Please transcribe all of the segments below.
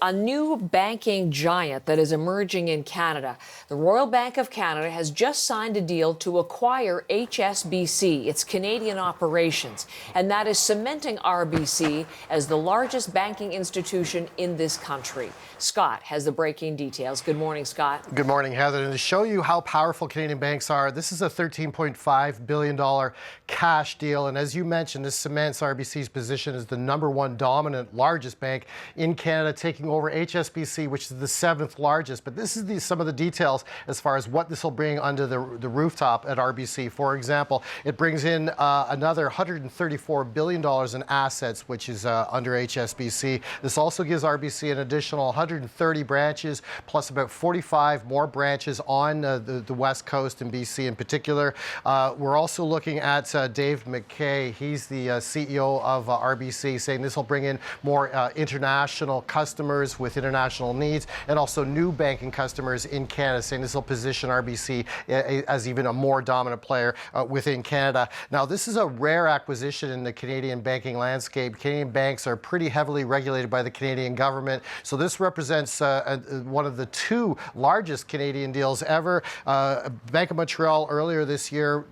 A new banking giant that is emerging in Canada. The Royal Bank of Canada has just signed a deal to acquire HSBC, its Canadian operations, and that is cementing RBC as the largest banking institution in this country. Scott has the breaking details. Good morning, Scott. Good morning, Heather. And to show you how powerful Canadian banks are, this is a $13.5 billion cash deal. And as you mentioned, this cements RBC's position as the #1 dominant largest bank in Canada, taking over HSBC, which is the 7th largest. But this is some of the details as far as what this will bring under the rooftop at RBC. For example, it brings in another $134 billion in assets, which is under HSBC. This also gives RBC an additional 130 branches, plus about 45 more branches on the West Coast in BC in particular. We're also looking at Dave McKay. He's the CEO of RBC, saying this will bring in more international customers with international needs, and also new banking customers in Canada, saying this will position RBC as even a more dominant player within Canada. Now, this is a rare acquisition in the Canadian banking landscape. Canadian banks are pretty heavily regulated by the Canadian government, so this represents one of the 2 largest Canadian deals ever. Bank of Montreal earlier this year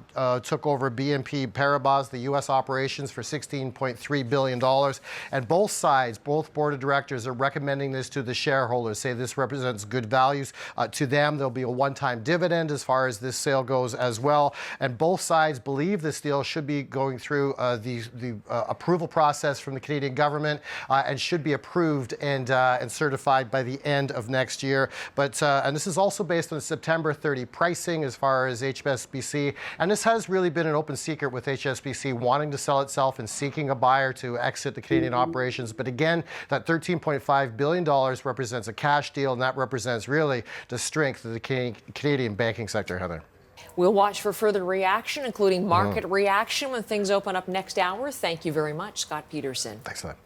took over BNP Paribas, the U.S. operations, for $16.3 billion. And both sides, both board of directors, are recommending this to the shareholders, say this represents good values to them. There'll be a one-time dividend as far as this sale goes as well. And both sides believe this deal should be going through the approval process from the Canadian government and should be approved and certified by the end of next year. But and this is also based on September 30 pricing as far as HSBC. And this has really been an open secret with HSBC wanting to sell itself and seeking a buyer to exit the Canadian operations. But again, that $13.5 billion represents a cash deal, and that represents really the strength of the Canadian banking sector, Heather. We'll watch for further reaction, including market reaction, when things open up next hour. Thank you very much, Scott Peterson. Thanks for that.